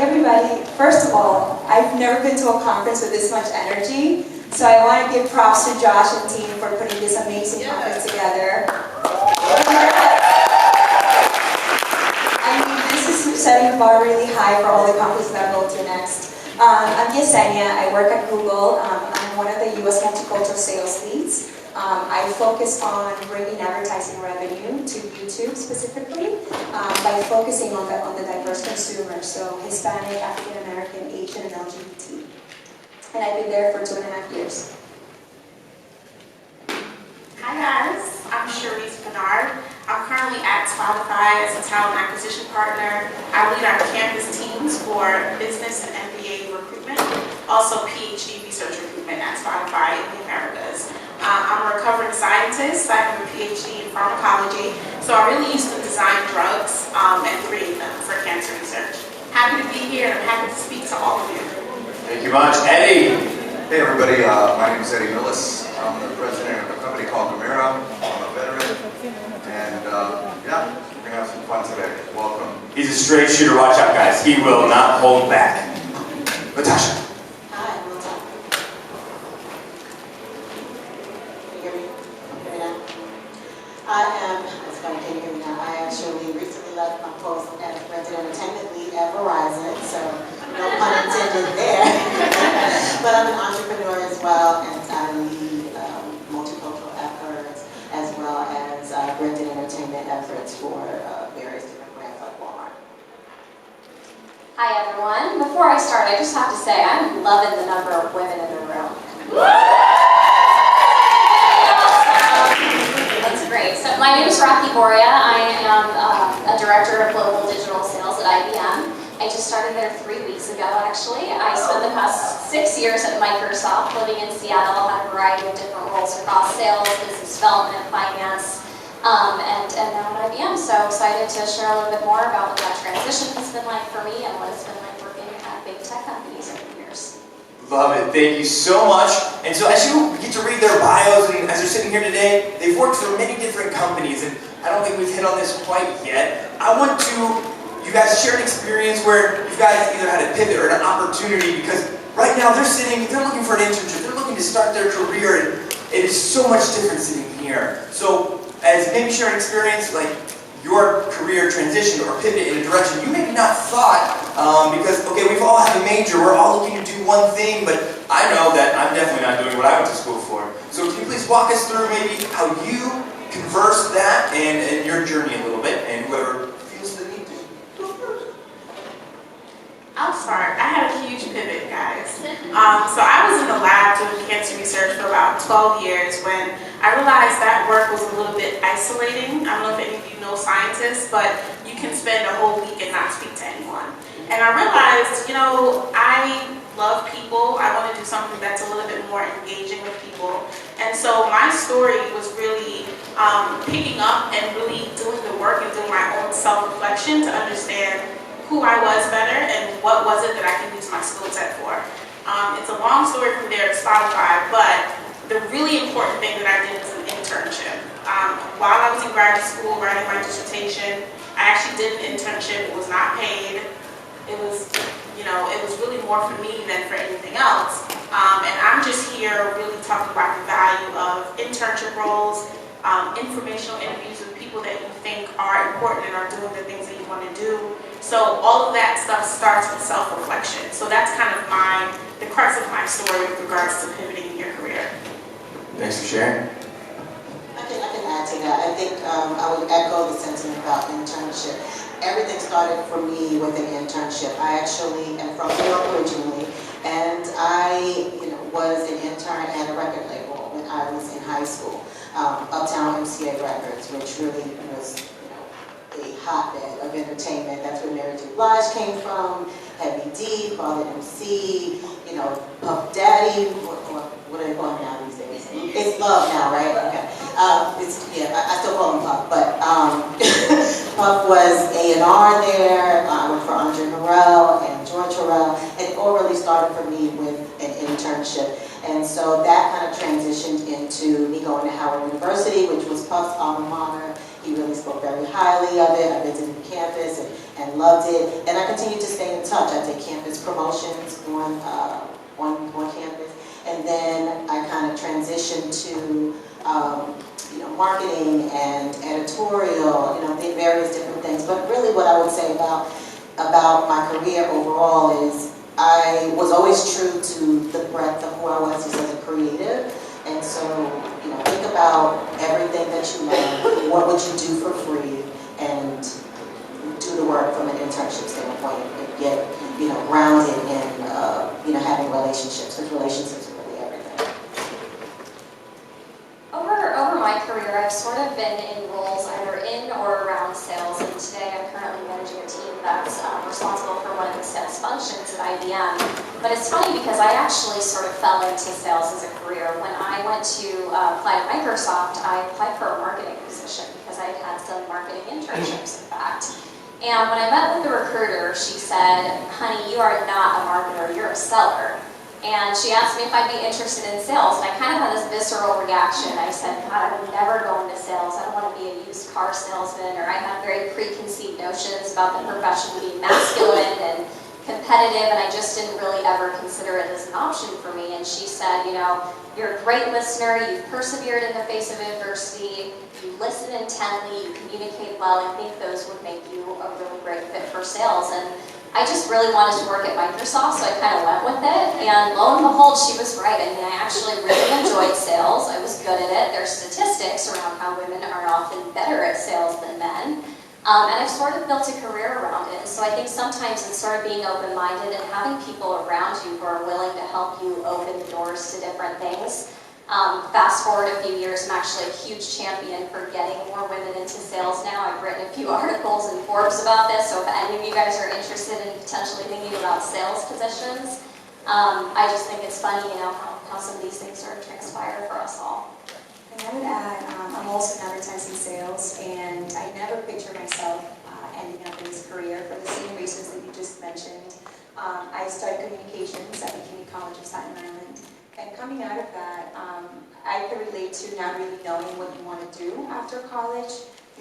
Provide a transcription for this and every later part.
everybody. First of all, I've never been to a conference with this much energy, so I want to give props to Josh and team for putting this amazing conference together. I mean, this is setting the bar really high for all the conferences that I'll go to next. I'm Yesenia. I work at Google. I'm one of the U.S. multicultural sales leads. I focus on bringing advertising revenue to YouTube specifically by focusing on the diverse consumers, so Hispanic, African American, Asian, and LGBT. And I've been there for 2.5 years. Hi guys, I'm Charisse Bernard. I'm currently at Spotify as a talent acquisition partner. I lead our campus teams for business and MBA recruitment, also PhD research recruitment at Spotify in the Americas. I'm a recovering scientist. I have a PhD in pharmacology, so I really used to design drugs and create them for cancer research. Happy to be here and I'm happy to speak to all of you. Thank you much. Eddie! Hey everybody, my name is Eddie Millis. I'm the president of a company called Gamera. I'm a veteran, and yeah, we're gonna have some fun today. Welcome. He's a straight shooter. Watch out, guys. He will not hold back. Natasha. Hi, I'm Natasha. Can you hear me? Hear me now? I am, it's funny, can you hear me now? I actually recently left my post as rented entertainment lead at Verizon, so no pun intended there. But I'm an entrepreneur as well, and I lead multicultural efforts as well as rented entertainment efforts for various different brands like Walmart. Hi everyone. Before I start, I just have to say I'm loving the number of women in the room. That's great. So my name is Rocky Boria. I am a director of global digital sales at IBM. I just started there 3 weeks ago, actually. I spent the past 6 years at Microsoft, living in Seattle, had a variety of different roles across sales, business development, finance, and now at IBM. So excited to share a little bit more about what that transition has been like for me and what it's been like working at big tech companies over the years. Love it. Thank you so much. And so as you get to read their bios and as they're sitting here today, they've worked for many different companies, and I don't think we've hit on this quite yet. I want you guys share an experience where you guys either had a pivot or an opportunity, because right now they're looking for an internship, they're looking to start their career, and it is so much different sitting here. So as maybe share an experience like your career transition or pivot in a direction you maybe not thought, because okay, we've all had a major, we're all looking to do one thing, but I know that I'm definitely not doing what I went to school for. So can you please walk us through maybe how you converse that and your journey a little bit, and whoever feels the need to. I'll start. I had a huge pivot, guys. So I was in the lab doing cancer research for about 12 years when I realized that work was a little bit isolating. I don't know if any of you know scientists, but you can spend a whole week and not speak to anyone. And I realized, you know, I love people. I want to do something that's a little bit more engaging with people. And so my story was really picking up and really doing the work and doing my own self-reflection to understand who I was better and what was it that I can use my skill set for. It's a long story from there to Spotify, but the really important thing that I did was an internship. While I was in graduate school writing my dissertation, I actually did an internship. It was not paid. It was, you know, it was really more for me than for anything else. And I'm just here really talking about the value of internship roles, informational interviews with people that you think are important and are doing the things that you want to do. So all of that stuff starts with self-reflection. So that's kind of the crux of my story with regards to pivoting in your career. Thanks for sharing. I can add to that. I think I would echo the sentiment about internship. Everything started for me with an internship. I actually am from New York originally, and I was an intern at a record label when I was in high school, Uptown MCA Records, which really was a hotbed of entertainment. That's where Mary J. Blige came from, Heavy D, Father MC, Puff Daddy, what are they calling now these days? It's Love now, right? Okay. I still call him Puff, but Puff was A&R there. I worked for Andre Harrell and George Harrell, and it all really started for me with an internship. And so that kind of transitioned into me going to Howard University, which was Puff's alma mater. He really spoke very highly of it. I visited the campus, and and loved it. And I continue to stay in touch. I did campus promotions on campus. And then I kind of transitioned to marketing and editorial, did various different things. But really what I would say about my career overall is I was always true to the breadth of who I was just as a creative. And so, think about everything that you learn, what would you do for free, and do the work from an internship standpoint and get, grounded in, having relationships, because relationships are really everything. Over my career, I've sort of been in roles either in or around sales, and today I'm currently managing a team that's responsible for one of the sales functions at IBM. But it's funny because I actually sort of fell into sales as a career. When I went to apply to Microsoft, I applied for a marketing position because I had some marketing internships, in fact. And when I met with the recruiter, she said, "Honey, you are not a marketer, you're a seller." And she asked me if I'd be interested in sales, and I kind of had this visceral reaction. I said, "God, I would never go into sales. I don't want to be a used car salesman," or I had very preconceived notions about the profession being masculine and competitive, and I just didn't really ever consider it as an option for me. And she said, "You're a great listener, you've persevered in the face of adversity, you listen intently, you communicate well. I think those would make you a really great fit for sales." And I just really wanted to work at Microsoft, so I kind of went with it, and lo and behold, she was right. I mean, I actually really enjoyed sales. I was good at it. There's statistics around how women are often better at sales than men, and I've sort of built a career around it. So I think sometimes it's sort of being open-minded and having people around you who are willing to help you open the doors to different things. Fast forward a few years, I'm actually a huge champion for getting more women into sales now. I've written a few articles in Forbes about this, so if any of you guys are interested in potentially thinking about sales positions, I just think it's funny, how some of these things sort of transpire for us all. And I would add, I'm also in advertising sales, and I never pictured myself ending up in this career for the same reasons that you just mentioned. I studied communications at the Community College of Staten Island. And coming out of that, I could relate to not really knowing what you want to do after college.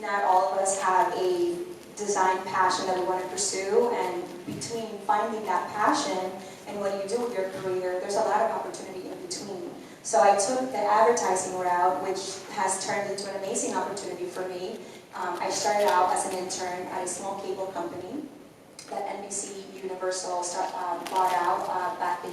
Not all of us have a design passion that we want to pursue, and between finding that passion and what you do with your career, there's a lot of opportunity in between. So I took the advertising route, which has turned into an amazing opportunity for me. I started out as an intern at a small cable company that NBC Universal bought out back in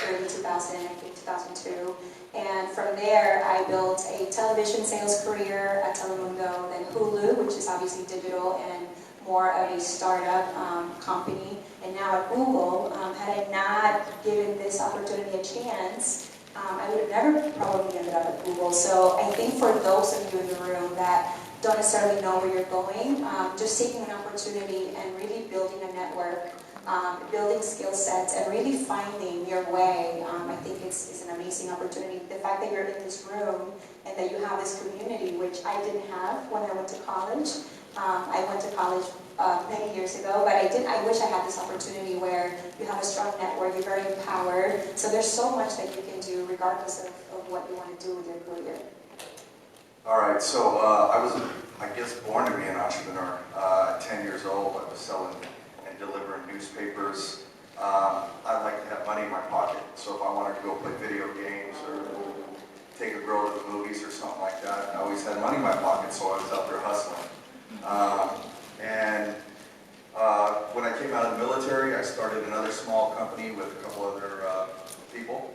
early 2000, I think 2002. And from there, I built a television sales career at Telemundo, then Hulu, which is obviously digital and more of a startup company. And now at Google, had I not given this opportunity a chance, I would have never probably ended up at Google. So I think for those of you in the room that don't necessarily know where you're going, just taking an opportunity and really building a network, building skill sets, and really finding your way, I think is an amazing opportunity. The fact that you're in this room and that you have this community, which I didn't have when I went to college. I went to college many years ago, but I wish I had this opportunity where you have a strong network, you're very empowered. So there's so much that you can do regardless of what you want to do with your career. All right, so I was, I guess, born to be an entrepreneur. At 10 years old, I was selling and delivering newspapers. I like to have money in my pocket, so if I wanted to go play video games or take a girl to the movies or something like that, I always had money in my pocket, so I was out there hustling. When I came out of the military, I started another small company with a couple other people,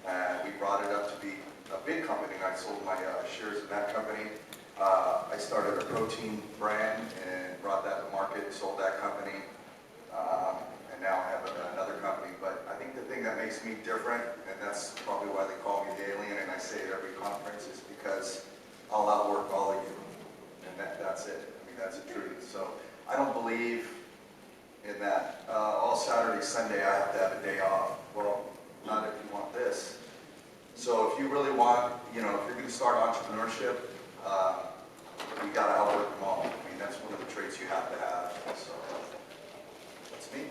and we brought it up to be a big company, and I sold my shares in that company. I started a protein brand and brought that to market, sold that company, and now I have another company. But I think the thing that makes me different, and that's probably why they call me the alien, and I say it at every conference, is because I'll outwork all of you, and that's it. I mean, that's the truth. So I don't believe in that all Saturday, Sunday I have to have a day off. Well, not if you want this. So if you really want, if you're going to start entrepreneurship, you got to outwork them all. I mean, that's one of the traits you have to have. So that's me.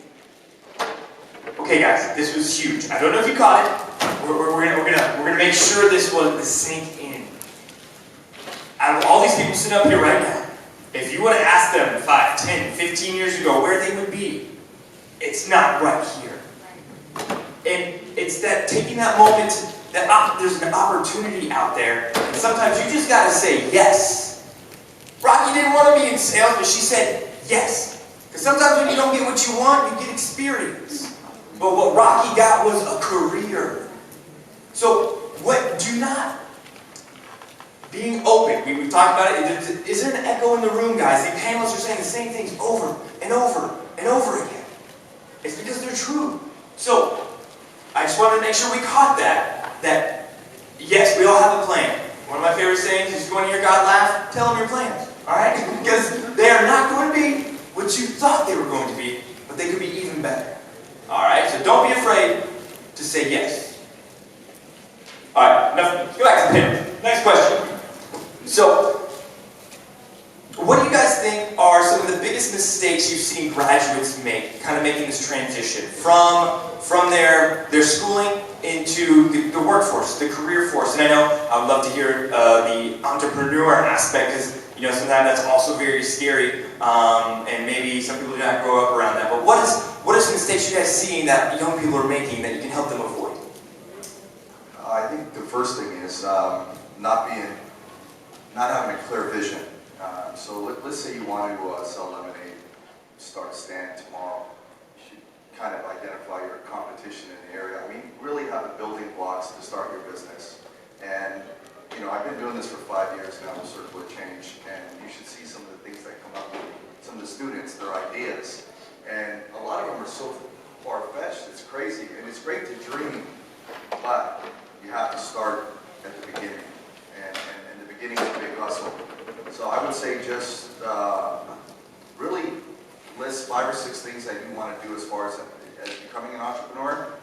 Okay, guys, this was huge. I don't know if you caught it. We're gonna make sure this sink in. Out of all these people sitting up here right now, if you would have asked them 5, 10, 15 years ago where they would be, it's not right here. And it's that taking that moment, that there's an opportunity out there, and sometimes you just gotta say yes. Rocky didn't want to be in sales, but she said yes. Because sometimes when you don't get what you want, you get experience. But what Rocky got was a career. So being open, we've talked about it. Is there an echo in the room, guys? The panelists are saying the same things over and over and over again. It's because they're true. So, I just wanted to make sure we caught that yes, we all have a plan. One of my favorite sayings is, you want to hear God laugh? Tell them your plans, alright? Because they are not going to be what you thought they were going to be, but they could be even better. Alright, so don't be afraid to say yes. Alright, let's go back to the panel. Next question. So, what do you guys think are some of the biggest mistakes you've seen graduates make, kind of making this transition from their schooling into the workforce, the career force? And I know I would love to hear the entrepreneur aspect, because sometimes that's also very scary, and maybe some people do not grow up around that. But what are some mistakes you guys seeing that young people are making that you can help them avoid? I think the first thing is not having a clear vision. So let's say you want to sell lemonade, start a stand tomorrow. You should kind of identify your competition in the area. I mean, really have the building blocks to start your business. And I've been doing this for 5 years now with Circular Change, and you should see some of the things that come up with some of the students, their ideas. And a lot of them are so far-fetched, it's crazy. And it's great to dream, but you have to start at the beginning. And the beginning is a big hustle. So I would say just really list 5 or 6 things that you want to do as far as becoming an entrepreneur,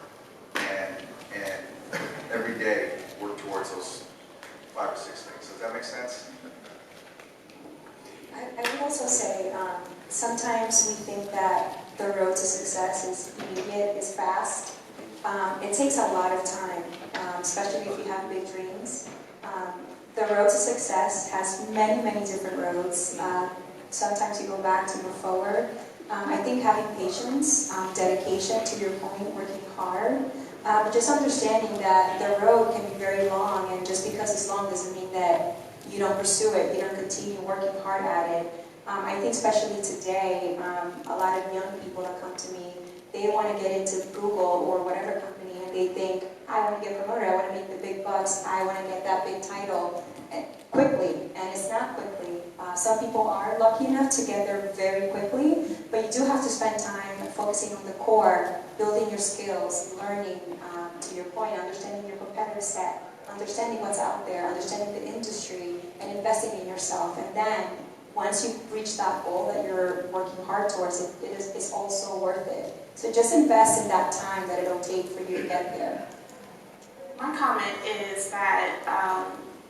and every day work towards those 5 or 6 things. Does that make sense? I would also say sometimes we think that the road to success is immediate, is fast. It takes a lot of time, especially if you have big dreams. The road to success has many, many different roads. Sometimes you go back to move forward. I think having patience, dedication, to your point, working hard, but just understanding that the road can be very long, and just because it's long doesn't mean that you don't pursue it, you don't continue working hard at it. I think especially today, a lot of young people that come to me, they want to get into Google or whatever company, and they think, I want to get promoted, I want to make the big bucks, I want to get that big title quickly, and it's not quickly. Some people are lucky enough to get there very quickly, but you do have to spend time focusing on the core, building your skills, learning, to your point, understanding your competitor set, understanding what's out there, understanding the industry, and investing in yourself. And then, once you reach that goal that you're working hard towards, it's also worth it. So just invest in that time that it'll take for you to get there. My comment is that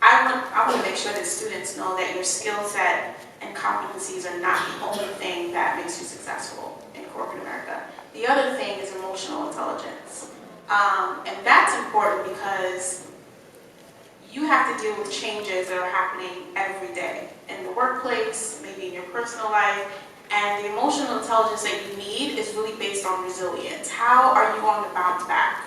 I want to make sure that students know that your skill set and competencies are not the only thing that makes you successful in corporate America. The other thing is emotional intelligence. And that's important because you have to deal with changes that are happening every day in the workplace, maybe in your personal life, and the emotional intelligence that you need is really based on resilience. How are you going to bounce back?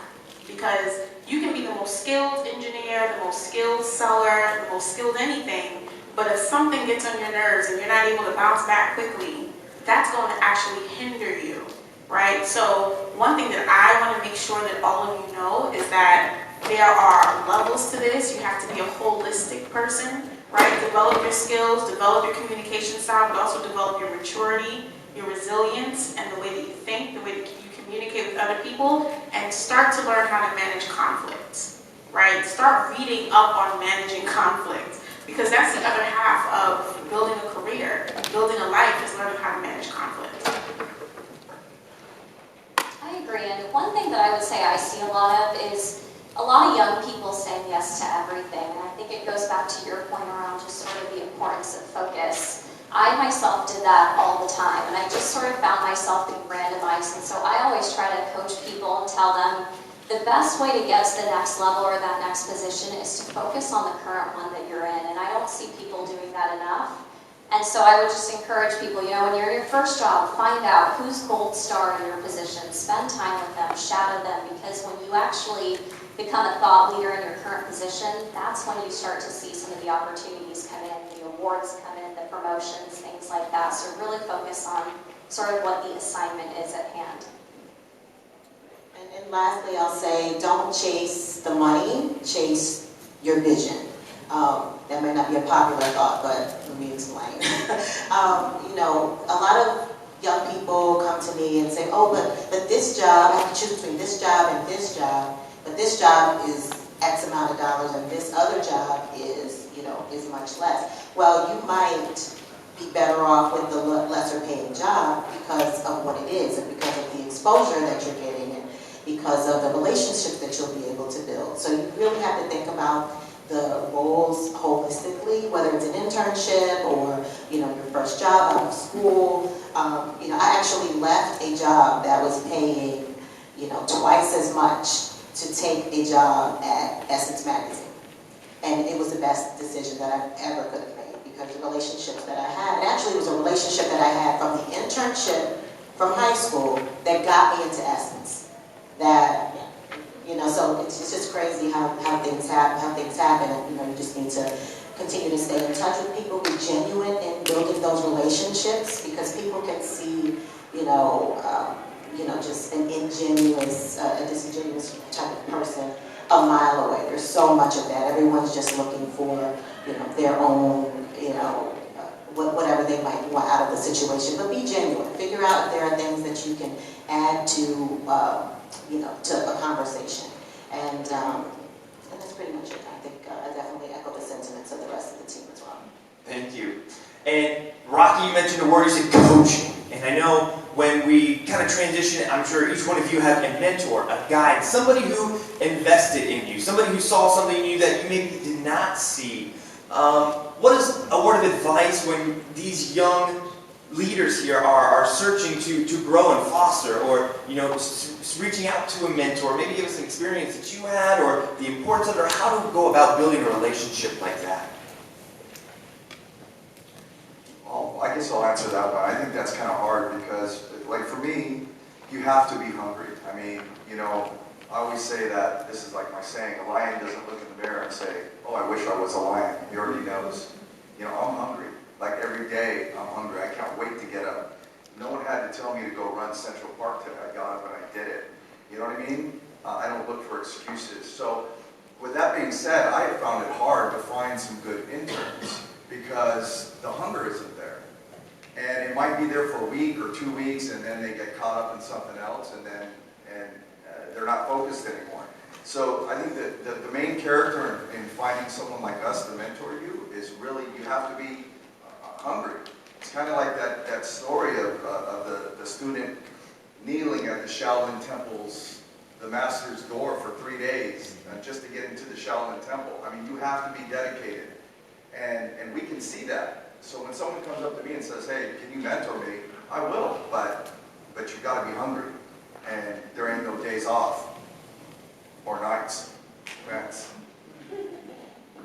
Because you can be the most skilled engineer, the most skilled seller, the most skilled anything, but if something gets on your nerves and you're not able to bounce back quickly, that's going to actually hinder you, right? So one thing that I want to make sure that all of you know is that there are levels to this. You have to be a holistic person, right? Develop your skills, develop your communication style, but also develop your maturity, your resilience, and the way that you think, the way that you communicate with other people, and start to learn how to manage conflict, right? Start reading up on managing conflict, because that's the other half of building a career. Building a life is learning how to manage conflict. I agree, and one thing that I would say I see a lot of is a lot of young people saying yes to everything, and I think it goes back to your point around just sort of the importance of focus. I myself did that all the time, and I just sort of found myself being randomized, and so I always try to coach people and tell them the best way to get to the next level or that next position is to focus on the current one that you're in, and I don't see people doing that enough. And so I would just encourage people, you know, when you're in your first job, find out who's gold star in your position, spend time with them, shadow them, because when you actually become a thought leader in your current position, that's when you start to see some of the opportunities come in, the awards come in, the promotions, things like that. So really focus on sort of what the assignment is at hand. And lastly, I'll say, don't chase the money, chase your vision. That may not be a popular thought, but let me explain. You know, a lot of young people come to me and say, oh, but this job, I have to choose between this job and this job, but this job is X amount of dollars and this other job is, you know, is much less. Well, you might be better off with the lesser paying job because of what it is and because of the exposure that you're getting and because of the relationships that you'll be able to build. So you really have to think about the roles holistically, whether it's an internship or, you know, your first job out of school. You know, I actually left a job that was paying, you know, twice as much to take a job at Essence Magazine. And it was the best decision that I ever could have made because the relationships that I had, and actually it was a relationship that I had from the internship from high school that got me into Essence. That, you know, so it's just crazy how things happen, and you know, you just need to continue to stay in touch with people, be genuine in building those relationships, because people can see, you know, just an ingenuous, a disingenuous type of person a mile away. There's so much of that. Everyone's just looking for, you know, their own, you know, whatever they might want out of the situation. But be genuine. Figure out if there are things that you can add to, you know, to a conversation. And that's pretty much it. I think I definitely echo the sentiments of the rest of the team as well. Thank you. And Rocky, you mentioned a word, you said coaching. And I know when we kind of transition, I'm sure each one of you have a mentor, a guide, somebody who invested in you, somebody who saw something in you that you maybe did not see. What is a word of advice when these young leaders here are searching to grow and foster, or, you know, reaching out to a mentor? Maybe give us an experience that you had, or the importance of it, or how to go about building a relationship like that. Well, I guess I'll answer that one. I think that's kind of hard because, like, for me, you have to be hungry. I mean, you know, I always say that, this is like my saying, a lion doesn't look in the mirror and say, oh, I wish I was a lion. He already knows. You know, I'm hungry. Like, every day I'm hungry. I can't wait to get up. No one had to tell me to go run Central Park today. I got up and I did it. You know what I mean? I don't look for excuses. So, with that being said, I have found it hard to find some good interns because the hunger isn't there. And it might be there for a week or 2 weeks, and then they get caught up in something else, and then they're not focused anymore. So I think that the main character in finding someone like us to mentor you is really, you have to be hungry. It's kind of like that story of the student kneeling at the Shaolin Temple's, the master's door for 3 days just to get into the Shaolin Temple. I mean, you have to be dedicated. And we can see that. So when someone comes up to me and says, hey, can you mentor me? I will, but you've got to be hungry. And there ain't no days off or nights. Yes.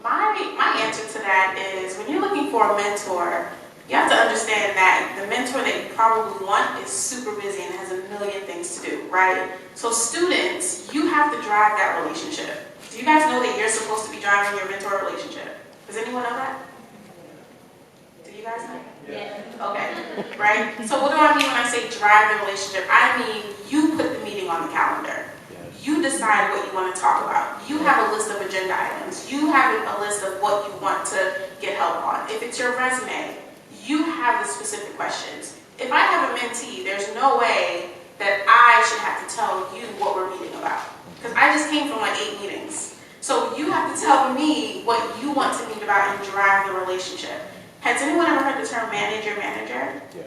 My answer to that is, when you're looking for a mentor, you have to understand that the mentor that you probably want is super busy and has a million things to do, right? So students, you have to drive that relationship. Do you guys know that you're supposed to be driving your mentor relationship? Does anyone know that? Do you guys know? Yeah. Okay, right? So what do I mean when I say drive the relationship? I mean, you put the meeting on the calendar. You decide what you want to talk about. You have a list of agenda items. You have a list of what you want to get help on. If it's your resume, you have the specific questions. If I have a mentee, there's no way that I should have to tell you what we're meeting about. Because I just came from like 8 meetings. So you have to tell me what you want to meet about and drive the relationship. Has anyone ever heard the term manage your manager? Yes.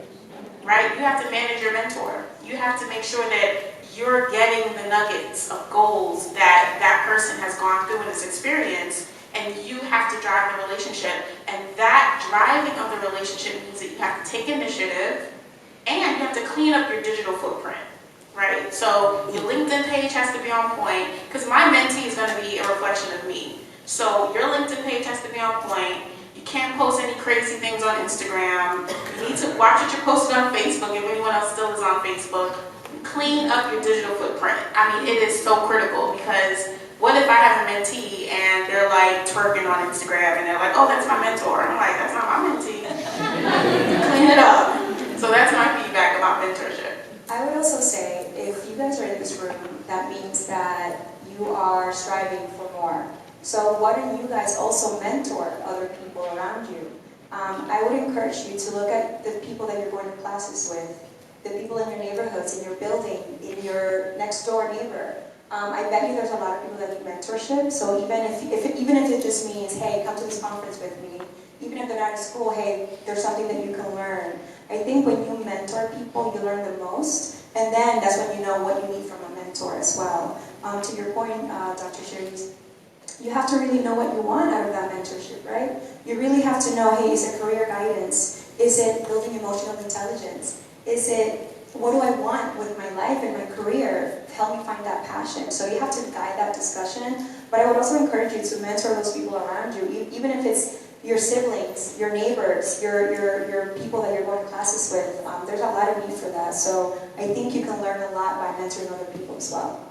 Right? You have to manage your mentor. You have to make sure that you're getting the nuggets of goals that that person has gone through in this experience, and you have to drive the relationship. And that driving of the relationship means that you have to take initiative and you have to clean up your digital footprint, right? So your LinkedIn page has to be on point, because my mentee is going to be a reflection of me. So your LinkedIn page has to be on point. You can't post any crazy things on Instagram. You need to watch what you're posting on Facebook, if anyone else still is on Facebook. Clean up your digital footprint. I mean, it is so critical, because what if I have a mentee and they're like twerking on Instagram and they're like, oh, that's my mentor. I'm like, that's not my mentee. Clean it up. So that's my feedback about mentorship. I would also say, if you guys are in this room, that means that you are striving for more. So why don't you guys also mentor other people around you? I would encourage you to look at the people that you're going to classes with, the people in your neighborhoods, in your building, in your next door neighbor. I bet you there's a lot of people that need mentorship. So even if it just means, hey, come to this conference with me, even if they're not in school, hey, there's something that you can learn. I think when you mentor people, you learn the most, and then that's when you know what you need from a mentor as well. To your point, Dr. Cherise, you have to really know what you want out of that mentorship, right? You really have to know, hey, is it career guidance? Is it building emotional intelligence? Is it, what do I want with my life and my career? Help me find that passion. So you have to guide that discussion, but I would also encourage you to mentor those people around you, even if it's your siblings, your neighbors, your people that you're going to classes with. There's a lot of need for that. So I think you can learn a lot by mentoring other people as well.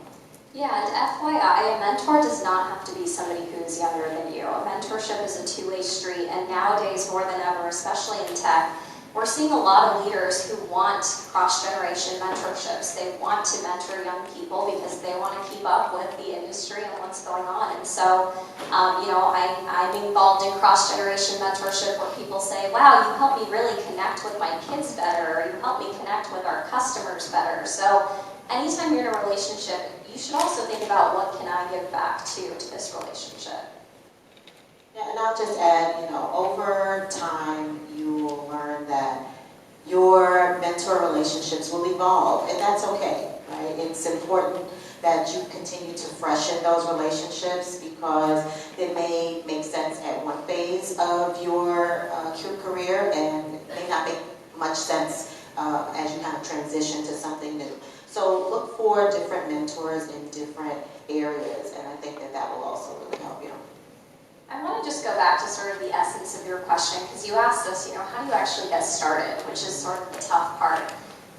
Yeah, and FYI, a mentor does not have to be somebody who's younger than you. A mentorship is a two-way street, and nowadays more than ever, especially in tech, we're seeing a lot of leaders who want cross-generation mentorships. They want to mentor young people because they want to keep up with the industry and what's going on. And so, I'm involved in cross-generation mentorship where people say, wow, you helped me really connect with my kids better, or you helped me connect with our customers better. So anytime you're in a relationship, you should also think about what can I give back to this relationship. Yeah, and I'll just add, over time, you will learn that your mentor relationships will evolve, and that's okay, right? It's important that you continue to freshen those relationships, because they may make sense at one phase of your career and may not make much sense as you kind of transition to something new. So look for different mentors in different areas, and I think that will also really help you. I want to just go back to sort of the essence of your question, because you asked us, how do you actually get started, which is sort of the tough part.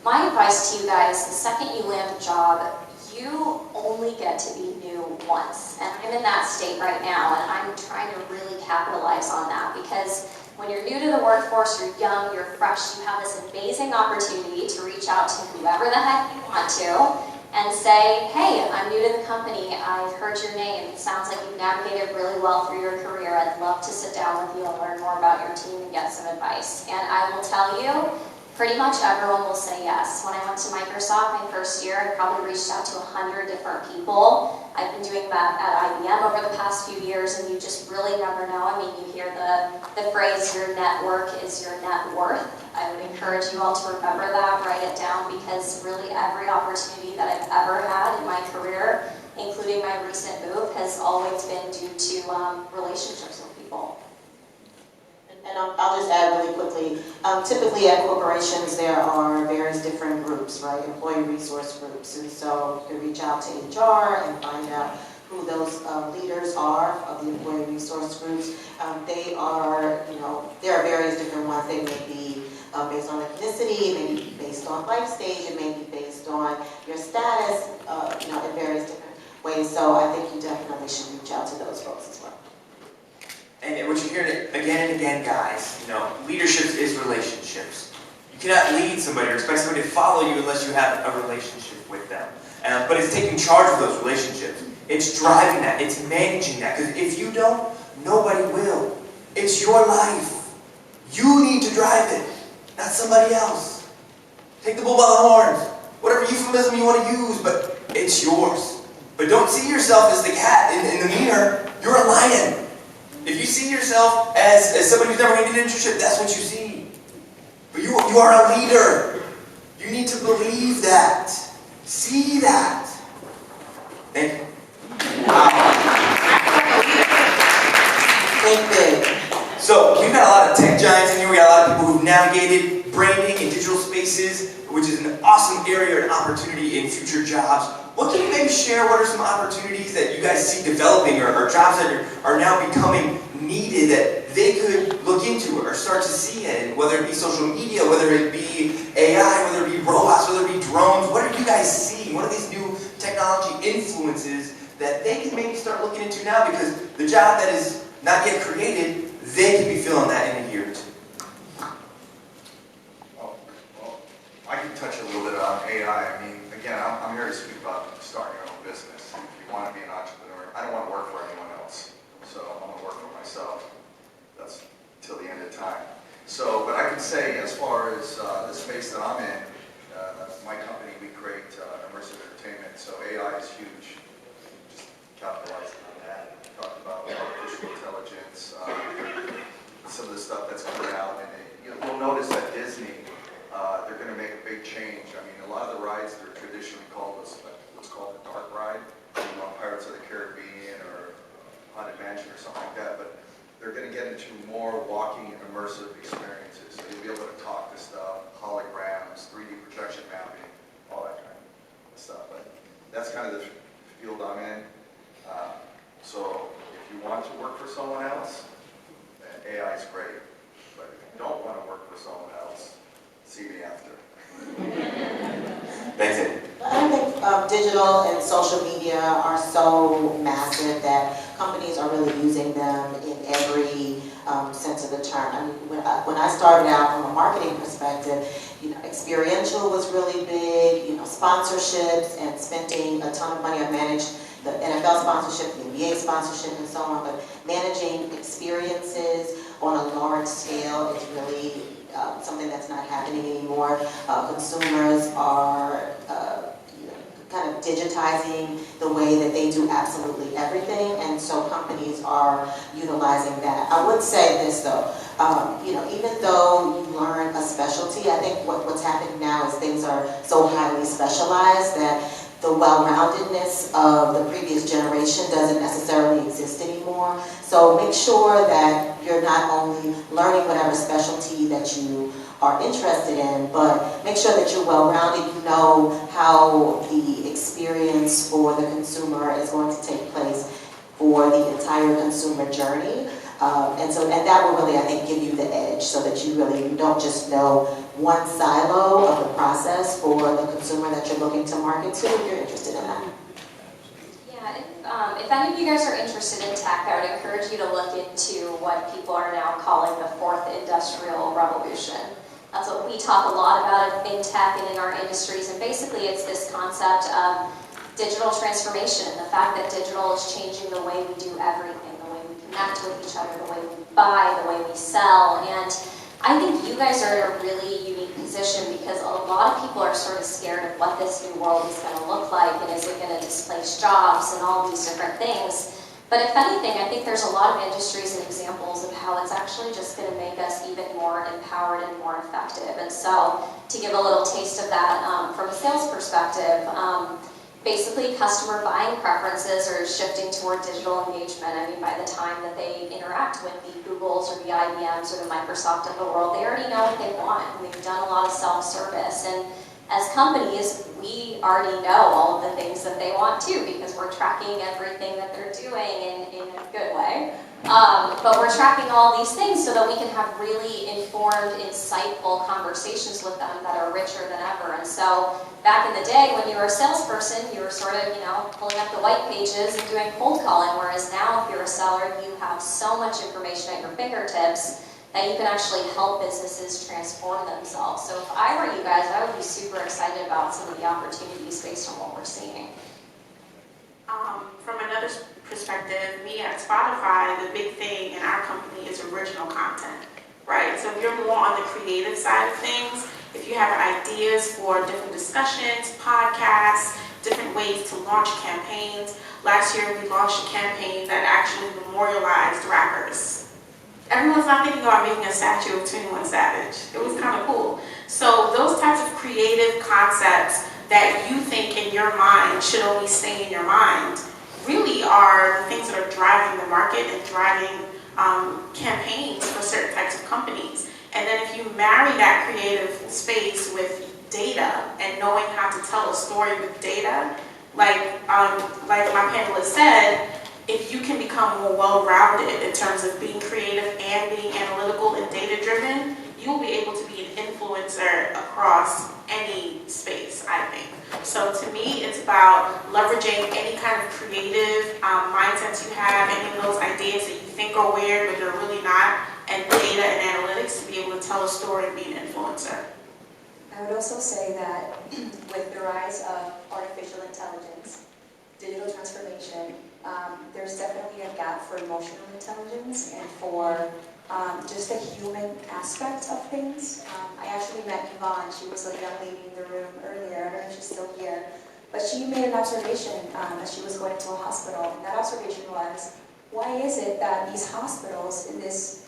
My advice to you guys, the second you land a job, you only get to be new once. And I'm in that state right now, and I'm trying to really capitalize on that, because when you're new to the workforce, you're young, you're fresh, you have this amazing opportunity to reach out to whoever the heck you want to and say, hey, I'm new to the company, I've heard your name, it sounds like you've navigated really well through your career, I'd love to sit down with you and learn more about your team and get some advice. And I will tell you, pretty much everyone will say yes. When I went to Microsoft my first year, I probably reached out to 100 different people. I've been doing that at IBM over the past few years, and you just really never know. I mean, you hear the phrase, your network is your net worth. I would encourage you all to remember that, write it down, because really every opportunity that I've ever had in my career, including my recent move, has always been due to relationships with people. And I'll just add really quickly, typically at corporations there are various different groups, right? Employee resource groups. And so you can reach out to HR and find out who those leaders are of the employee resource groups. They are, there are various different ones. They may be based on ethnicity, it may be based on life stage, it may be based on your status, in various different ways. So I think you definitely should reach out to those folks as well. And what you're hearing again and again, guys, leadership is relationships. You cannot lead somebody or expect somebody to follow you unless you have a relationship with them. But it's taking charge of those relationships. It's driving that. It's managing that. Because if you don't, nobody will. It's your life. You need to drive it, not somebody else. Take the bull by the horns. Whatever euphemism you want to use, but it's yours. But don't see yourself as the cat in the mirror. You're a lion. If you see yourself as somebody who's never going to get an internship, that's what you see. But you are a leader. You need to believe that. See that. Thank you. Think big. So, we've got a lot of tech giants in here. We got a lot of people who've navigated branding and digital spaces, which is an awesome area and opportunity in future jobs. What can you maybe share? What are some opportunities that you guys see developing or jobs that are now becoming needed that they could look into or start to see in, whether it be social media, whether it be AI, whether it be robots, whether it be drones? What are you guys seeing? What are these new technology influences that they can maybe start looking into now? Because the job that is not yet created, they can be feeling that in a year or two. Well, I can touch a little bit on AI. I mean, again, I'm here to speak about starting your own business. If you want to be an entrepreneur, I don't want to work for anyone else. So I'm going to work for myself. That's till the end of time. So, but I can say, as far as the space that I'm in, my company, we create immersive entertainment. So AI is huge. Just capitalizing on that. Talked about artificial intelligence, some of the stuff that's coming out, and you'll notice that Disney, they're going to make a big change. I mean, a lot of the rides that are traditionally called what's called a dark ride, Pirates of the Caribbean or Haunted Mansion or something like that, but they're going to get into more walking immersive experiences. So you'll be able to talk to stuff, holograms, 3D projection mapping, all that kind of stuff. But that's kind of the field I'm in. So if you want to work for someone else, then AI is great. But if you don't want to work for someone else, see me after. Thanks, Andy. I think digital and social media are so massive that companies are really using them in every sense of the term. I mean, when I started out from a marketing perspective, experiential was really big, sponsorships and spending a ton of money. I managed the NFL sponsorship, the NBA sponsorship, and so on, but managing experiences on a large scale is really something that's not happening anymore. Consumers are kind of digitizing the way that they do absolutely everything, and so companies are utilizing that. I would say this though, even though you learn a specialty, I think what's happening now is things are so highly specialized that the well-roundedness of the previous generation doesn't necessarily exist anymore. So make sure that you're not only learning whatever specialty that you are interested in, but make sure that you're well-rounded. You know how the experience for the consumer is going to take place for the entire consumer journey. And that will really, I think, give you the edge so that you don't just know one silo of the process for the consumer that you're looking to market to if you're interested in that. Yeah, if any of you guys are interested in tech, I would encourage you to look into what people are now calling the fourth industrial revolution. That's what we talk a lot about in tech and in our industries, and basically it's this concept of digital transformation, the fact that digital is changing the way we do everything, the way we connect with each other, the way we buy, the way we sell. And I think you guys are in a really unique position because a lot of people are sort of scared of what this new world is going to look like, and is it going to displace jobs and all these different things. But if anything, I think there's a lot of industries and examples of how it's actually just going to make us even more empowered and more effective. And so to give a little taste of that from a sales perspective, basically customer buying preferences are shifting toward digital engagement. I mean, by the time that they interact with the Googles or the IBMs or the Microsoft of the world, they already know what they want, and they've done a lot of self-service. And as companies, we already know all of the things that they want too, because we're tracking everything that they're doing in a good way. But we're tracking all these things so that we can have really informed, insightful conversations with them that are richer than ever. And so back in the day when you were a salesperson, you were sort of, pulling up the white pages and doing cold calling, whereas now if you're a seller, you have so much information at your fingertips that you can actually help businesses transform themselves. So if I were you guys, I would be super excited about some of the opportunities based on what we're seeing. From another perspective, me at Spotify, the big thing in our company is original content, right? So if you're more on the creative side of things, if you have ideas for different discussions, podcasts, different ways to launch campaigns. Last year we launched a campaign that actually memorialized rappers. Everyone's not thinking about making a statue of 21 Savage. It was kind of cool. So those types of creative concepts that you think in your mind should only stay in your mind really are the things that are driving the market and driving campaigns for certain types of companies. And then if you marry that creative space with data and knowing how to tell a story with data, like my panelist said, if you can become more well-rounded in terms of being creative and being analytical and data-driven, you'll be able to be an influencer across any space, I think. So to me, it's about leveraging any kind of creative mindsets you have, any of those ideas that you think are weird, but they're really not, and data and analytics to be able to tell a story and be an influencer. I would also say that with the rise of artificial intelligence, digital transformation, there's definitely a gap for emotional intelligence and for just the human aspect of things. I actually met Yvonne. She was a young lady in the room earlier. I don't know if she's still here. But she made an observation as she was going to a hospital. And that observation was, why is it that these hospitals in this,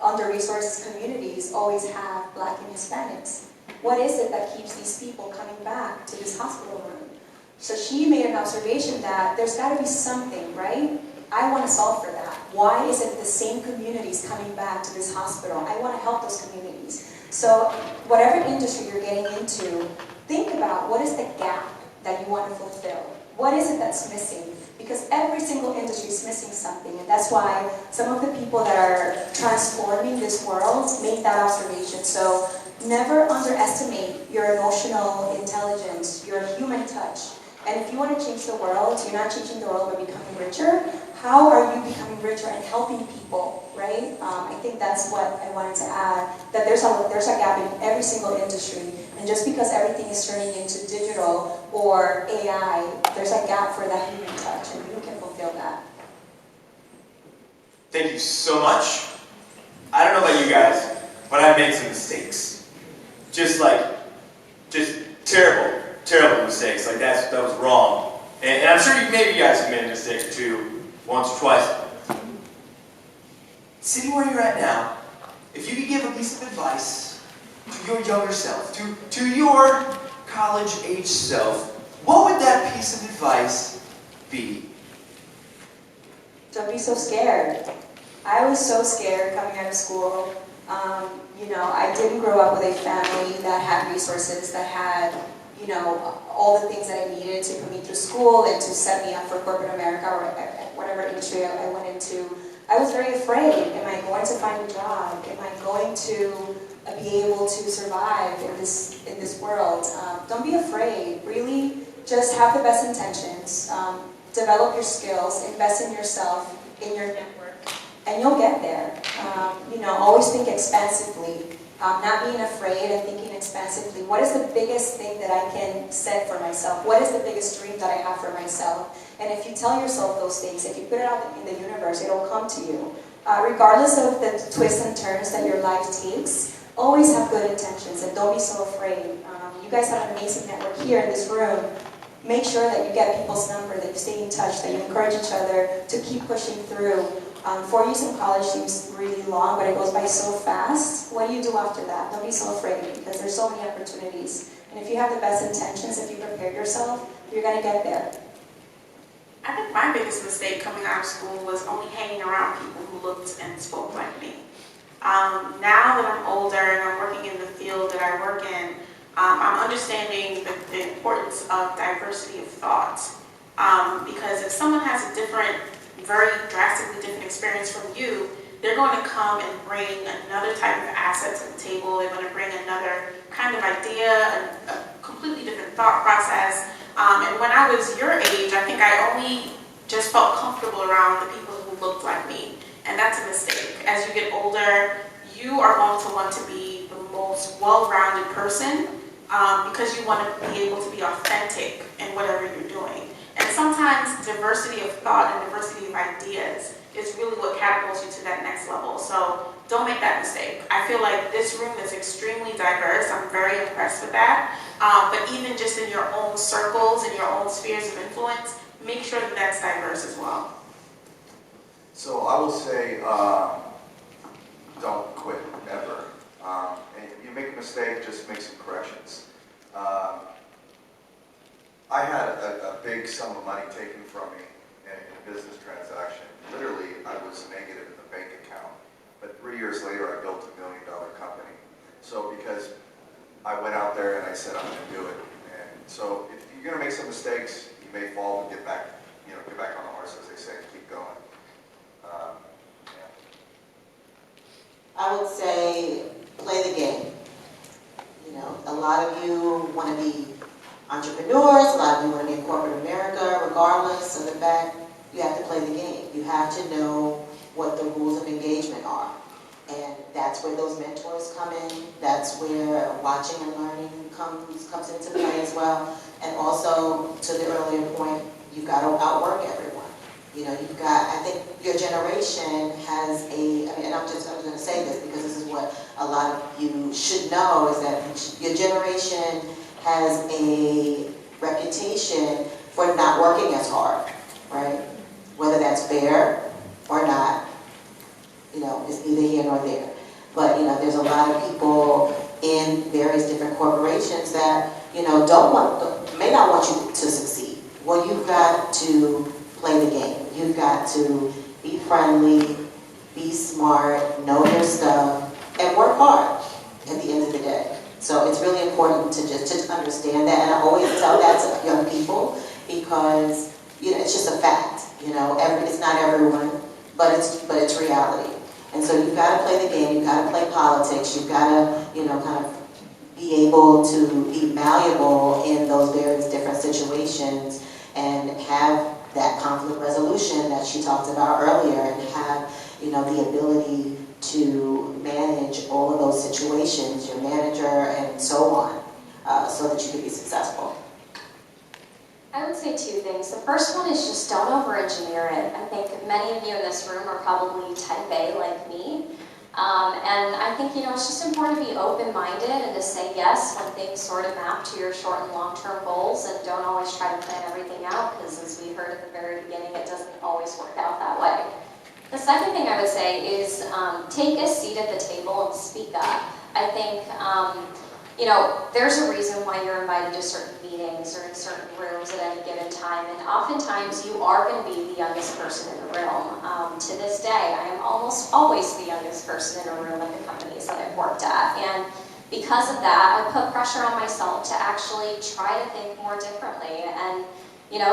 under-resourced communities always have Black and Hispanics? What is it that keeps these people coming back to this hospital room? So she made an observation that there's got to be something, right? I want to solve for that. Why is it the same communities coming back to this hospital? I want to help those communities. So whatever industry you're getting into, think about what is the gap that you want to fulfill. What is it that's missing? Because every single industry is missing something, and that's why some of the people that are transforming this world make that observation. So never underestimate your emotional intelligence, your human touch. And if you want to change the world, you're not changing the world by becoming richer. How are you becoming richer and helping people, right? I think that's what I wanted to add, that there's a gap in every single industry. And just because everything is turning into digital or AI, there's a gap for that human touch, and you can fulfill that. Thank you so much. I don't know about you guys, but I've made some mistakes. Just terrible mistakes. Like that was wrong. And I'm sure maybe you guys have made a mistake too, once or twice. Sitting where you're at now, if you could give a piece of advice to your younger self, to your college-age self, what would that piece of advice be? Don't be so scared. I was so scared coming out of school. I didn't grow up with a family that had resources, that had, all the things that I needed to put me through school and to set me up for corporate America or whatever industry I went into. I was very afraid. Am I going to find a job? Am I going to be able to survive in this world? Don't be afraid. Really, just have the best intentions. Develop your skills. Invest in yourself, in your network, and you'll get there. Always think expansively. Not being afraid and thinking expansively. What is the biggest thing that I can set for myself? What is the biggest dream that I have for myself? And if you tell yourself those things, if you put it out in the universe, it'll come to you. Regardless of the twists and turns that your life takes, always have good intentions and don't be so afraid. You guys have an amazing network here in this room. Make sure that you get people's number, that you stay in touch, that you encourage each other to keep pushing through. 4 years in college seems really long, but it goes by so fast. What do you do after that? Don't be so afraid, because there's so many opportunities. And if you have the best intentions, if you prepare yourself, you're going to get there. I think my biggest mistake coming out of school was only hanging around people who looked and spoke like me. Now that I'm older and I'm working in the field that I work in, I'm understanding the importance of diversity of thought. Because if someone has a very drastically different experience from you, they're going to come and bring another type of asset to the table. They're going to bring another kind of idea, a completely different thought process. And when I was your age, I think I only just felt comfortable around the people who looked like me. And that's a mistake. As you get older, you are going to want to be the most well-rounded person because you want to be able to be authentic in whatever you're doing. And sometimes diversity of thought and diversity of ideas is really what catapults you to that next level. So don't make that mistake. I feel like this room is extremely diverse. I'm very impressed with that. But even just in your own circles, in your own spheres of influence, make sure that that's diverse as well. So I will say, don't quit, ever. And if you make a mistake, just make some corrections. I had a big sum of money taken from me in a business transaction. Literally, I was negative in the bank account. But 3 years later, I built $1 million company. So because I went out there and I said I'm going to do it. And so if you're going to make some mistakes, you may fall, but get back on the horse, as they say, and keep going. Yeah. I would say play the game. A lot of you want to be entrepreneurs, a lot of you want to be in corporate America, regardless of the fact you have to play the game. You have to know what the rules of engagement are. And that's where those mentors come in. That's where watching and learning comes into play as well. And also, to the earlier point, you've got to outwork everyone. I think your generation has and I'm going to say this because this is what a lot of you should know, is that your generation has a reputation for not working as hard, right? Whether that's fair or not, it's neither here nor there. But, there's a lot of people in various different corporations that, may not want you to succeed. Well, you've got to play the game. You've got to be friendly, be smart, know your stuff, and work hard at the end of the day. So it's really important to just understand that, and I always tell that to young people because it's just a fact. It's not everyone, but it's reality. And so you've got to play the game. You've got to play politics. You've got to kind of be able to be malleable in those various different situations and have that conflict resolution that she talked about earlier, and have the ability to manage all of those situations, your manager and so on, so that you can be successful. I would say two things. The first one is just don't over-engineer it. I think many of you in this room are probably type A like me. And I think, it's just important to be open-minded and to say yes when things sort of map to your short and long-term goals, and don't always try to plan everything out, because as we heard at the very beginning, it doesn't always work out that way. The second thing I would say is take a seat at the table and speak up. I think, there's a reason why you're invited to certain meetings or in certain rooms at any given time, and oftentimes you are going to be the youngest person in the room. To this day, I am almost always the youngest person in a room at the companies that I've worked at, and because of that, I put pressure on myself to actually try to think more differently. And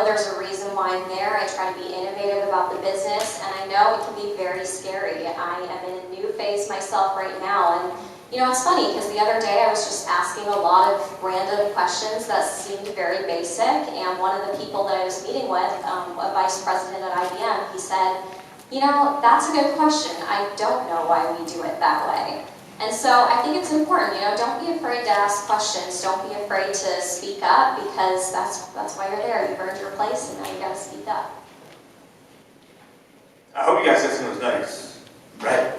there's a reason why I'm there. I try to be innovative about the business, and I know it can be very scary. I am in a new phase myself right now, and it's funny because the other day I was just asking a lot of random questions that seemed very basic, and one of the people that I was meeting with, a vice president at IBM, he said, that's a good question. I don't know why we do it that way. And so I think it's important, don't be afraid to ask questions. Don't be afraid to speak up, because that's why you're there. You've earned your place, and now you got to speak up. I hope you guys said something that was nice, right?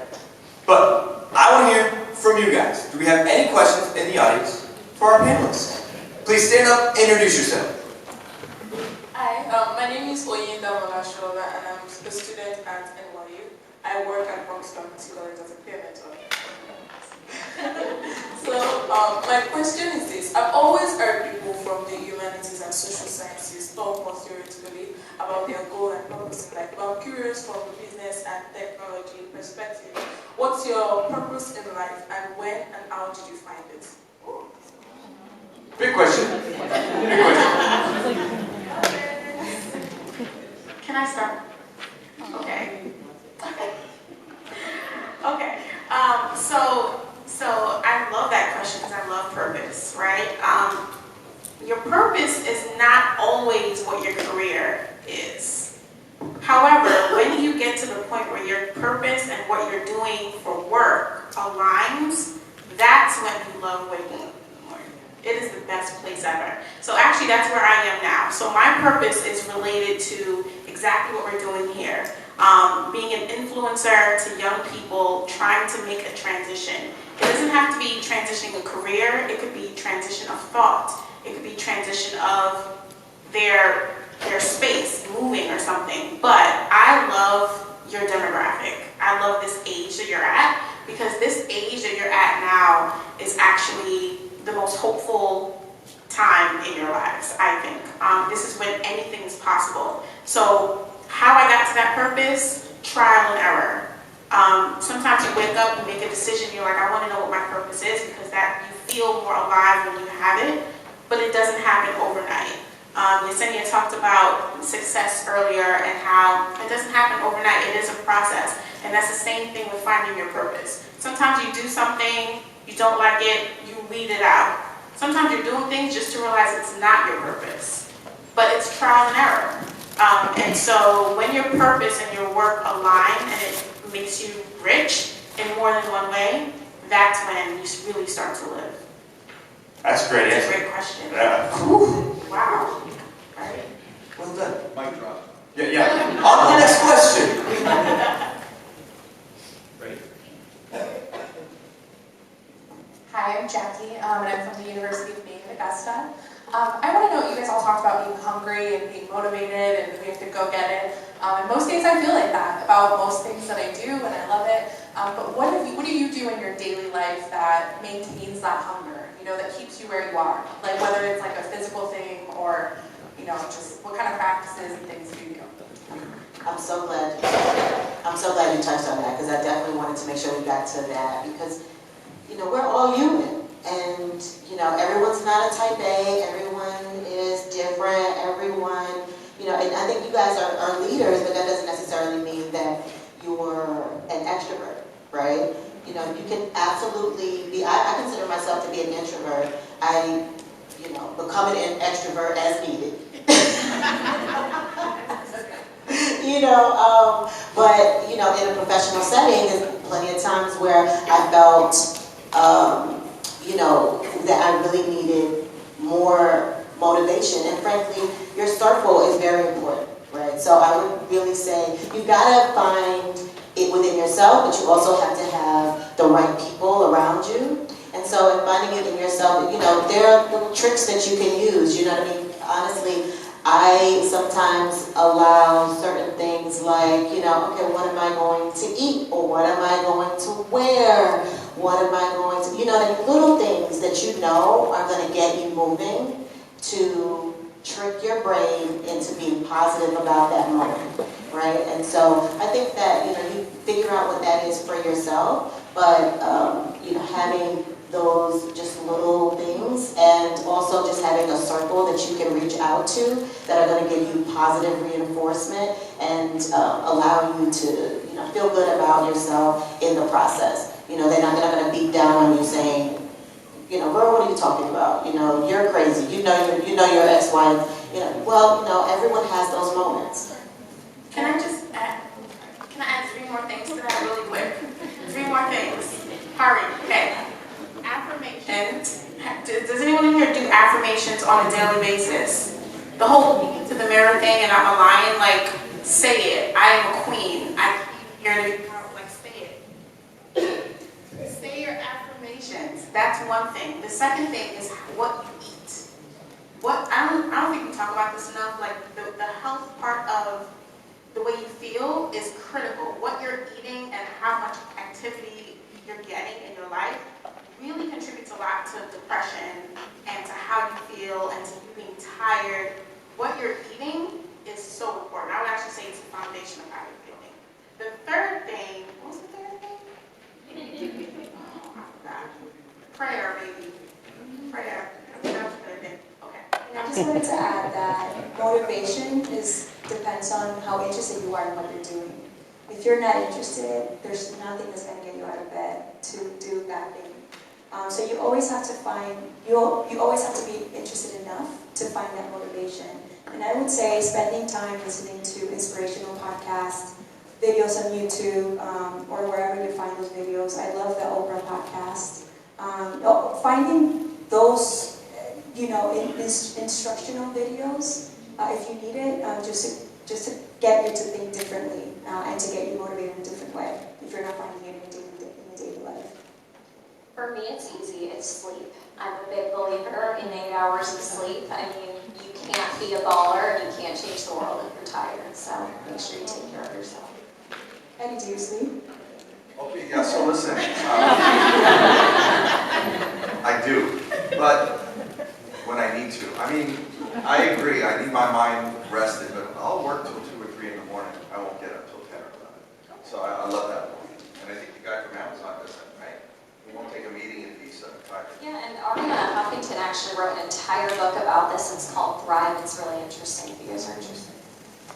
But I want to hear from you guys. Do we have any questions in the audience for our panelists? Please stand up and introduce yourself. Hi, my name is Oyinda Molashola, and I'm a student at NYU. I work at Broxton College as a peer mentor. So my question is this. I've always heard people from the humanities and social sciences talk more theoretically about their goal and purpose in life. But I'm curious from the business and technology perspective, what's your purpose in life, and when and how did you find it? Big question. Big question. Can I start? Okay. Okay. So I love that question because I love purpose, right? Your purpose is not always what your career is. However, when you get to the point where your purpose and what you're doing for work aligns, that's when you love waking up in the morning. It is the best place ever. So actually, that's where I am now. So my purpose is related to exactly what we're doing here. Being an influencer to young people trying to make a transition. It doesn't have to be transitioning a career. It could be transition of thought. It could be transition of their space, moving or something. But I love your demographic. I love this age that you're at, because this age that you're at now is actually the most hopeful time in your lives, I think. This is when anything is possible. So how I got to that purpose, trial and error. Sometimes you wake up and make a decision, you're like, I want to know what my purpose is, because that you feel more alive when you have it, but it doesn't happen overnight. Yesenia talked about success earlier and how it doesn't happen overnight. It is a process. And that's the same thing with finding your purpose. Sometimes you do something, you don't like it, you weed it out. Sometimes you're doing things just to realize it's not your purpose. But it's trial and error. And so when your purpose and your work align and it makes you rich in more than one way, that's when you really start to live. That's great. That's a great question. Yeah. Wow. Right? Well done. Mic drop. Yeah. On to the next question. Ready? Hi, I'm Jackie, and I'm from the University of Maine in Augusta. I want to know, you guys all talked about being hungry and being motivated and we have to go get it. And most days I feel like that about most things that I do and I love it. But what do you do in your daily life that maintains that hunger, that keeps you where you are? Like whether it's like a physical thing or, just what kind of practices and things do you do? I'm so glad you touched on that, because I definitely wanted to make sure we got to that, because we're all human, and everyone's not a type A, everyone is different, everyone, and I think you guys are leaders, but that doesn't necessarily mean that you're an extrovert, right? You can absolutely be, I consider myself to be an introvert. I, become an extrovert as needed. But in a professional setting, there's plenty of times where I felt, that I really needed more motivation. And frankly, your circle is very important, right? So I would really say you've got to find it within yourself, but you also have to have the right people around you. And so in finding it in yourself, there are little tricks that you can use, Honestly, I sometimes allow certain things like, okay, what am I going to eat? Or what am I going to wear? What am I going to, the little things that are going to get you moving to trick your brain into being positive about that moment, right? And so I think that, you figure out what that is for yourself, but, having those just little things, and also just having a circle that you can reach out to that are going to give you positive reinforcement and allow you to feel good about yourself in the process. They're not going to beat down on you saying, girl, what are you talking about? You're crazy. You know your X, Y. Everyone has those moments. Can I add 3 more things to that really quick? 3 more things. Hurry. Okay. Affirmations. Does anyone in here do affirmations on a daily basis? The whole to the mirror thing, and I'm a lion, like, say it. I am a queen. You're gonna be proud, like, say it. Say your affirmations. That's one thing. The second thing is what you eat. I don't think we talk about this enough. Like the health part of the way you feel is critical. What you're eating and how much activity you're getting in your life really contributes a lot to depression and to how you feel and to you being tired. What you're eating is so important. I would actually say it's the foundation of how you're feeling. The third thing, what was the third thing? Oh, I forgot. Prayer, maybe. Prayer. That was the third thing. Okay. And I just wanted to add that motivation depends on how interested you are in what you're doing. If you're not interested, there's nothing that's going to get you out of bed to do that thing. So you always have to you always have to be interested enough to find that motivation. And I would say spending time listening to inspirational podcasts, videos on YouTube, or wherever you find those videos. I love the Oprah podcast. Finding those, instructional videos, if you need it, just to get you to think differently and to get you motivated in a different way if you're not finding it in your daily life. For me, it's easy. It's sleep. I'm a big believer in 8 hours of sleep. I mean, you can't be a baller and you can't change the world if you're tired. So make sure you take care of yourself. Eddie, do you sleep? Okay, yeah, so listen. I do, but when I need to. I mean, I agree. I need my mind rested, but I'll work till 2 or 3 in the morning. I won't get up till 10 or 11. So I love that point. And I think the guy from Amazon does that, right? We won't take a meeting in peace at a time. Yeah, and Ariana Huffington actually wrote an entire book about this. It's called Thrive. It's really interesting if you guys are interested.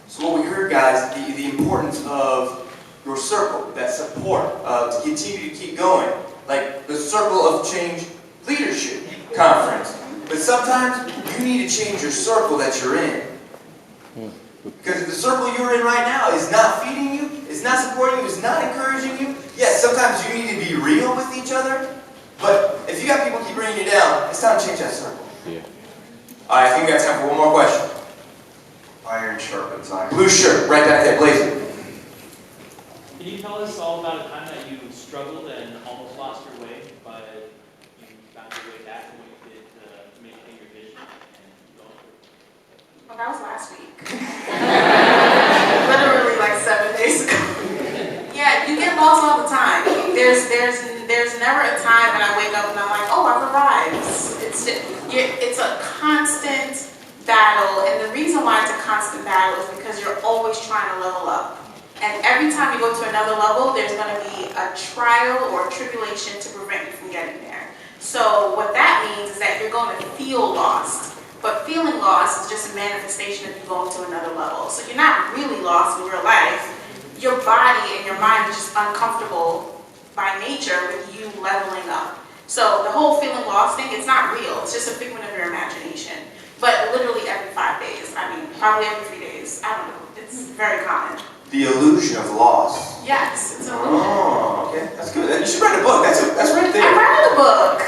So what we heard, guys, the importance of your circle, that support, to continue to keep going. Like the Circle of Change Leadership Conference. But sometimes you need to change your circle that you're in. Because if the circle you're in right now is not feeding you, is not supporting you, is not encouraging you, yes, sometimes you need to be real with each other. But if you got people keep bringing you down, it's time to change that circle. Yeah. All right, I think we got time for one more question. Iron sharpens iron. Blue shirt, right back there, blazing. Can you tell us all about a time that you struggled and almost lost your way, but you found your way back and what you did to maintain your vision and go through? Well, that was last week. Literally like 7 days ago. Yeah, you get lost all the time. There's never a time when I wake up and I'm like, oh, I've arrived. It's a constant battle, and the reason why it's a constant battle is because you're always trying to level up. And every time you go to another level, there's going to be a trial or a tribulation to prevent you from getting there. So what that means is that you're going to feel lost. But feeling lost is just a manifestation of you going to another level. So you're not really lost in real life. Your body and your mind is just uncomfortable by nature with you leveling up. So the whole feeling lost thing, it's not real. It's just a figment of your imagination. But literally every 5 days. I mean, probably every 3 days. I don't know. It's very common. The illusion of loss. Yes, it's an illusion. Oh, okay, that's good. You should write a book. That's right there. I read the book.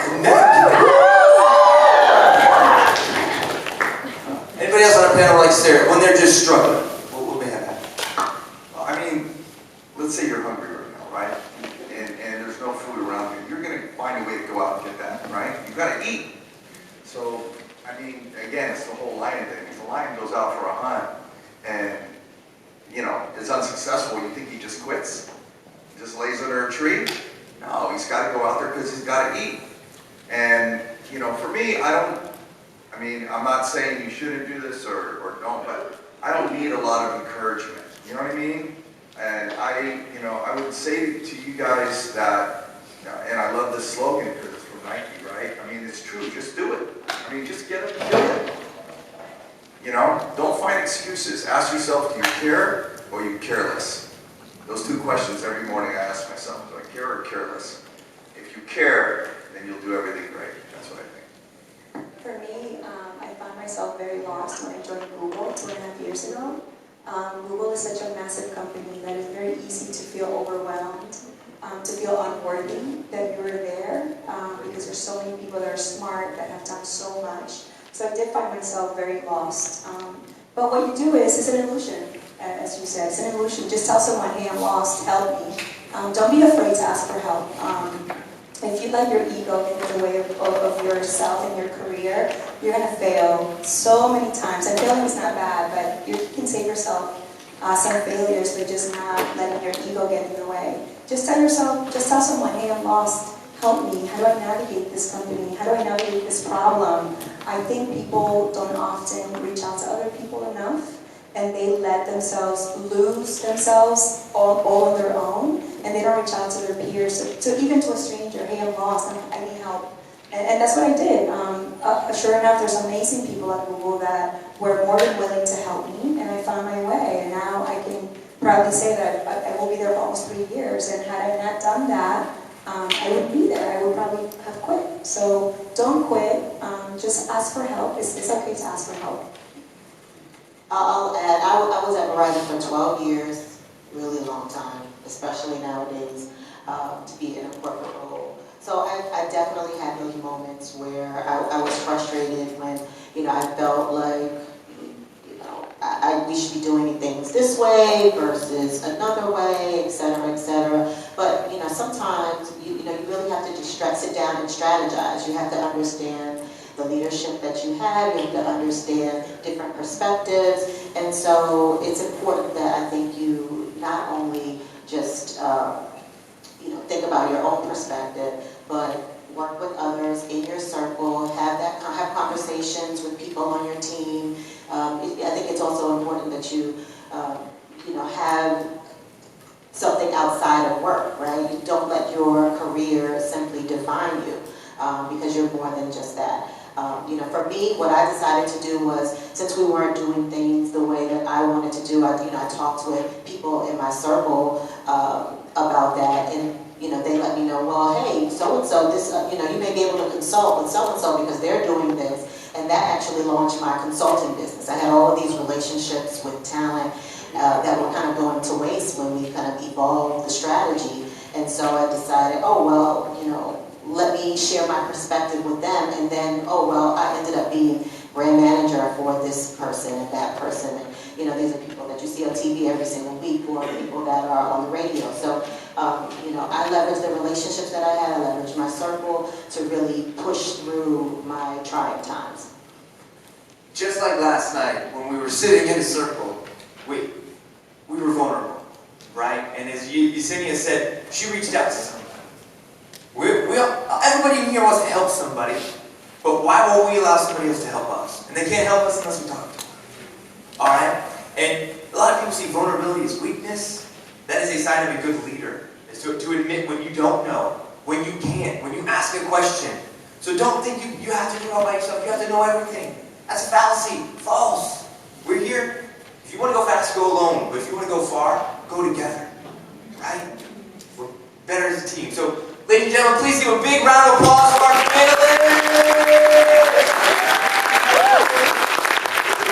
Anybody else on our panel like Sarah? When they're just struggling, what may have happened? Well, I mean, let's say you're hungry right now, right? And there's no food around you. You're going to find a way to go out and get that, right? You've got to eat. So, I mean, again, it's the whole lion thing. If the lion goes out for a hunt and, you know, is unsuccessful, you think he just quits? He just lays under a tree? No, he's got to go out there because he's got to eat. And, you know, for me, I'm not saying you shouldn't do this or don't, but I don't need a lot of encouragement. You know what I mean? And I would say to you guys that, and I love this slogan because it's from Nike, right? I mean, it's true. Just do it. I mean, just get up and do it. You know, don't find excuses. Ask yourself, do you care or are you careless? Those two questions every morning I ask myself. Do I care or careless? If you care, then you'll do everything right. That's what I think. For me, I found myself very lost when I joined Google 2.5 years ago. Google is such a massive company that it's very easy to feel overwhelmed, to feel unworthy that you're there, because there's so many people that are smart, that have done so much. So I did find myself very lost. But what you do is, it's an illusion, as you said. It's an illusion. Just tell someone, hey, I'm lost, help me. Don't be afraid to ask for help. If you let your ego get in the way of yourself and your career, you're going to fail so many times. And failing is not bad, but you can save yourself some failures by just not letting your ego get in the way. Just tell someone, hey, I'm lost, help me. How do I navigate this company? How do I navigate this problem? I think people don't often reach out to other people enough, and they let themselves lose themselves all on their own, and they don't reach out to their peers, even to a stranger. Hey, I'm lost, I need help. And that's what I did. Sure enough, there's amazing people at Google that were more than willing to help me, and I found my way. And now I can proudly say that I will be there for almost 3 years, and had I not done that, I wouldn't be there. I would probably have quit. So don't quit. Just ask for help. It's okay to ask for help. I'll add, I was at Verizon for 12 years, really long time, especially nowadays, to be in a corporate role. So I definitely had those moments where I was frustrated when, I felt like, we should be doing things this way versus another way, et cetera, But, sometimes, you really have to just sit down and strategize. You have to understand the leadership that you have to understand different perspectives. And so it's important that I think you not only just, think about your own perspective, but work with others in your circle, have conversations with people on your team. I think it's also important that you, have something going outside of work, right? You don't let your career simply define you, because you're more than just that. You know, for me, what I decided to do was, since we weren't doing things the way that I wanted to do, I talked with people in my circle about that, and they let me know, well, hey, so-and-so, this, you may be able to consult with so-and-so because they're doing this, and that actually launched my consulting business. I had all of these relationships with talent that were kind of going to waste when we kind of evolved the strategy, and so I decided, oh, well, let me share my perspective with them, and then, oh, well, I ended up being brand manager for this person and that person, and these are people that you see on TV every single week, or people that are on the radio. So, I leveraged the relationships that I had, I leveraged my circle to really push through my trying times. Just like last night when we were sitting in a circle, we were vulnerable, right? And as Yesenia said, she reached out to somebody. Everybody in here wants to help somebody, but why won't we allow somebody else to help us? And they can't help us unless we talk to them. Alright? And a lot of people see vulnerability as weakness. That is a sign of a good leader. Is to admit when you don't know, when you can't, when you ask a question. So don't think you have to do it all by yourself. You have to know everything. That's a fallacy. False. We're here. If you want to go fast, go alone. But if you want to go far, go together. Right? We're better as a team. So, ladies and gentlemen, please give a big round of applause for our panelists.